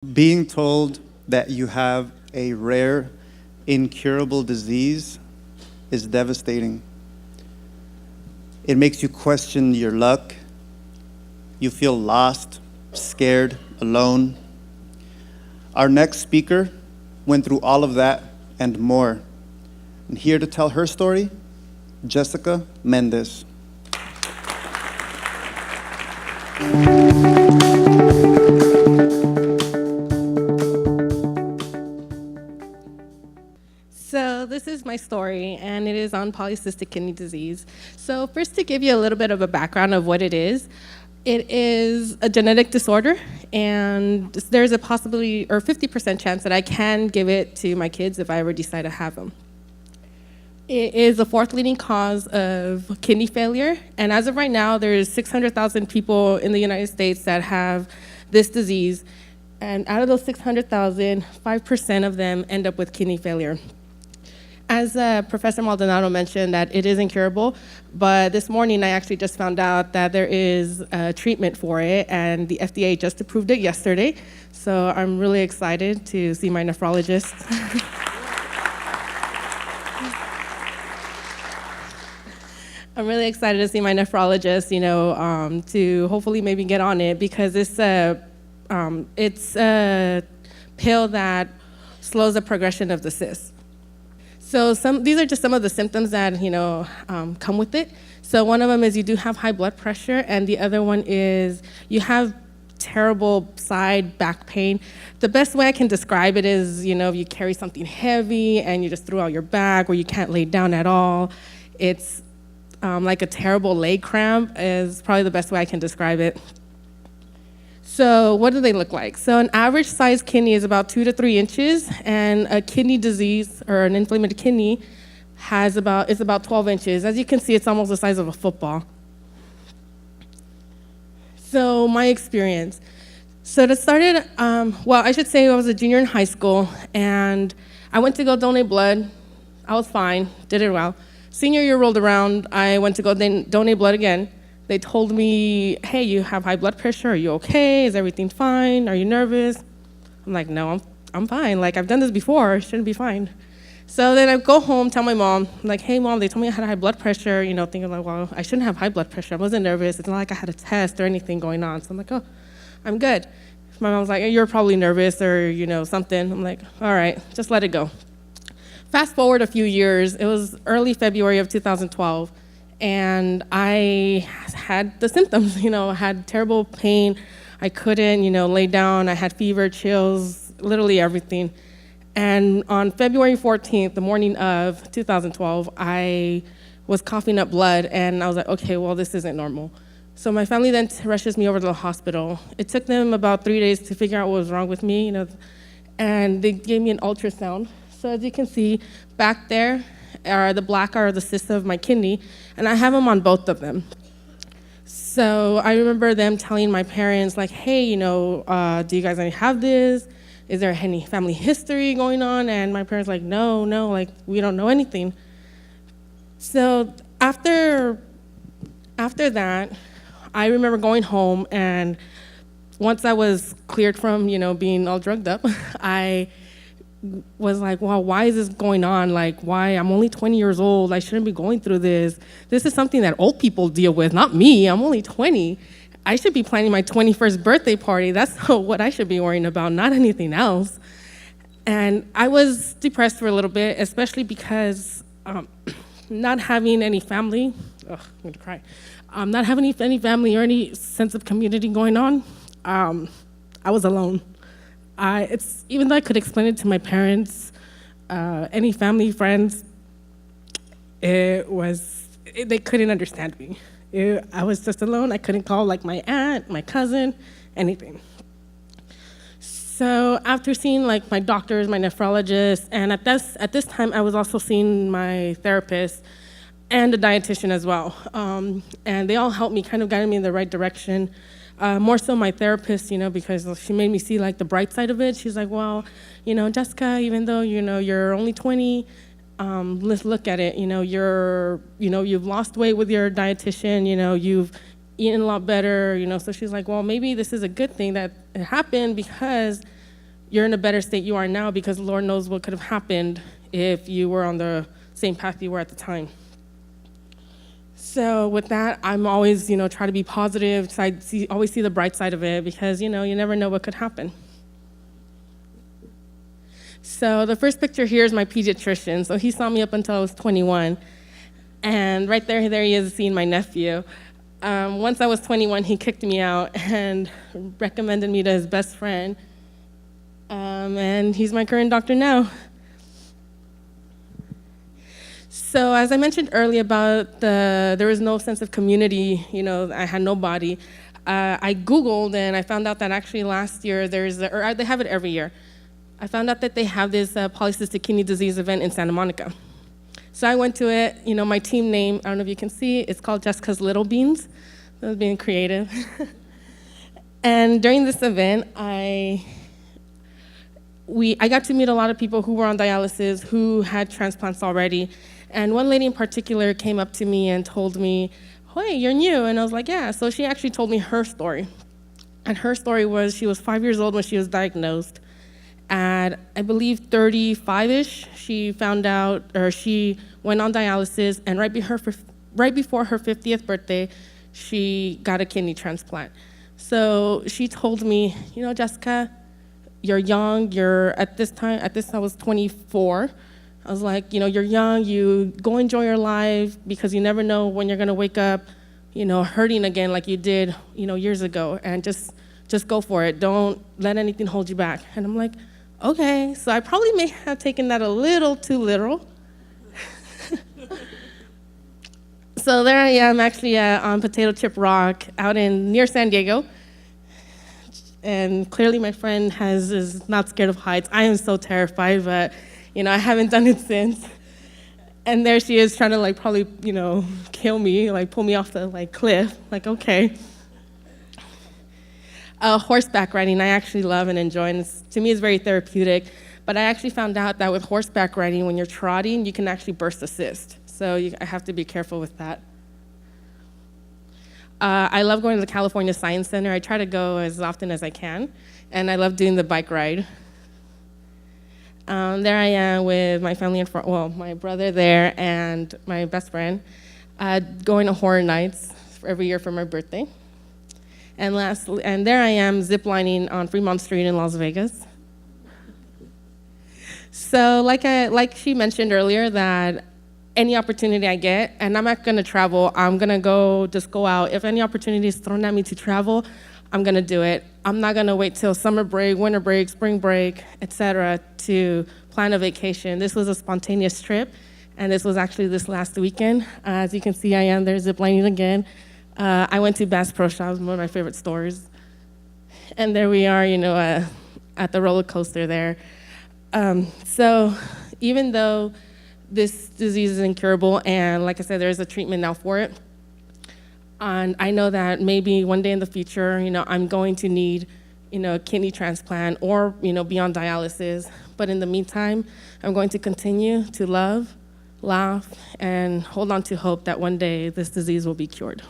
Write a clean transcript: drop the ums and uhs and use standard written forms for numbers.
Being told that you have a rare, incurable disease is devastating. It makes you question your luck. You feel lost, scared, alone. Our next speaker went through all of that and more. And here to tell her story, Jessica Méndez. So this is my story, and it is on polycystic kidney disease. So first, to give you a little bit of a background of what it is a genetic disorder, and there's a possibility or 50% chance that I can give it to my kids if I ever decide to have them. It is the fourth leading cause of kidney failure, and as of right now, there's 600,000 people in the United States that have this disease, and out of those 600,000, 5% of them end up with kidney failure. As Professor Maldonado mentioned, that it is incurable, but this morning I actually just found out that there is a treatment for it, and the FDA just approved it yesterday, so I'm really excited to see my nephrologist. I'm really excited to see my nephrologist, to hopefully maybe get on it, because it's a pill that slows the progression of the cyst. So these are just some of the symptoms that come with it. So one of them is you do have high blood pressure, and the other one is you have terrible side back pain. The best way I can describe it is, if you carry something heavy and you just throw out your back, or you can't lay down at all. It's like a terrible leg cramp is probably the best way I can describe it. So what do they look like? So an average size kidney is about 2 to 3 inches, and a kidney disease or an inflamed kidney is about 12 inches. As you can see, it's almost the size of a football. So my experience. So it started, I should say I was a junior in high school, and I went to go donate blood. I was fine, did it well. Senior year rolled around, I went to go donate blood again. They told me, hey, you have high blood pressure. Are you okay? Is everything fine? Are you nervous? I'm like, no, I'm fine. Like, I've done this before. I shouldn't be fine. So then I go home, tell my mom, like, hey, Mom, they told me I had high blood pressure, thinking like, well, I shouldn't have high blood pressure. I wasn't nervous. It's not like I had a test or anything going on. So I'm like, oh, I'm good. My mom's like, you're probably nervous or, something. I'm like, all right, just let it go. Fast forward a few years. It was early February of 2012. And I had the symptoms, I had terrible pain. I couldn't, lay down. I had fever, chills, literally everything. And on February 14th, the morning of 2012, I was coughing up blood, and I was like, okay, well, this isn't normal. So my family then rushes me over to the hospital. It took them about 3 days to figure out what was wrong with me, and they gave me an ultrasound. So as you can see, back there, the black are the cysts of my kidney, and I have them on both of them. So I remember them telling my parents, like, hey, do you guys have this? Is there any family history going on? And my parents like, no, like, we don't know anything. So after that, I remember going home, and once I was cleared from, being all drugged up, I was like, wow, why is this going on? Like, why? I'm only 20 years old. I shouldn't be going through this. This is something that old people deal with, not me. I'm only 20. I should be planning my 21st birthday party. That's what I should be worrying about, not anything else. And I was depressed for a little bit, especially because not having any family, I'm gonna cry. Not having any family or any sense of community going on, I was alone. Even though I could explain it to my parents, any family, friends, they couldn't understand me. I was just alone. I couldn't call like my aunt, my cousin, anything. So after seeing like my doctors, my nephrologist, and at this time I was also seeing my therapist and a dietitian as well. And they all helped me, kind of guided me in the right direction. More so my therapist, because she made me see like the bright side of it. She's like, well, Jessica, even though, you're only 20, let's look at it. You've lost weight with your dietitian, you've eaten a lot better, So she's like, well, maybe this is a good thing that it happened because you're in a better state you are now because Lord knows what could have happened if you were on the same path you were at the time. So with that, I'm always, try to be positive. So always see the bright side of it because, you never know what could happen. So the first picture here is my pediatrician. So he saw me up until I was 21. And right there he is seeing my nephew. Once I was 21, he kicked me out and recommended me to his best friend. And he's my current doctor now. So as I mentioned earlier about there was no sense of community, I had nobody. I Googled and I found out that actually last year they have it every year. I found out that they have this polycystic kidney disease event in Santa Monica. So I went to it, my team name, I don't know if you can see, it's called Jessica's Little Beans. That was being creative. And during this event, I got to meet a lot of people who were on dialysis, who had transplants already. And one lady in particular came up to me and told me, "Hey, you're new." And I was like, "Yeah." So she actually told me her story. And her story was she was 5 years old when she was diagnosed. At, I believe, 35-ish, she found out, or she went on dialysis, and right before her 50th birthday, she got a kidney transplant. So she told me, "Jessica, you're young, at this I was 24. I was like, you're young, you go enjoy your life because you never know when you're gonna wake up, hurting again like you did, years ago, and just go for it. Don't let anything hold you back." And I'm like, okay, so I probably may have taken that a little too literal. So there I am actually on Potato Chip Rock out near San Diego. And clearly my friend is not scared of heights. I am so terrified, but I haven't done it since. And there she is trying to probably, kill me, pull me off the cliff. Okay. Horseback riding, I actually love and enjoy, and to me it's very therapeutic. But I actually found out that with horseback riding, when you're trotting, you can actually burst assist. So I have to be careful with that. I love going to the California Science Center. I try to go as often as I can, and I love doing the bike ride. There I am with my family my brother there and my best friend, going to Horror Nights every year for my birthday. And there I am ziplining on Fremont Street in Las Vegas. So like she mentioned earlier, that any opportunity I get, and I'm not gonna travel, I'm gonna just go out. If any opportunity is thrown at me to travel, I'm gonna do it. I'm not gonna wait till summer break, winter break, spring break, etc. to plan a vacation. This was a spontaneous trip, and this was actually this last weekend. As you can see, I am there ziplining again. I went to Bass Pro Shops, one of my favorite stores. And there we are, at the roller coaster there. So even though this disease is incurable, and like I said, there's a treatment now for it, and I know that maybe one day in the future, I'm going to need, a kidney transplant or, be on dialysis. But in the meantime, I'm going to continue to love, laugh, and hold on to hope that one day this disease will be cured.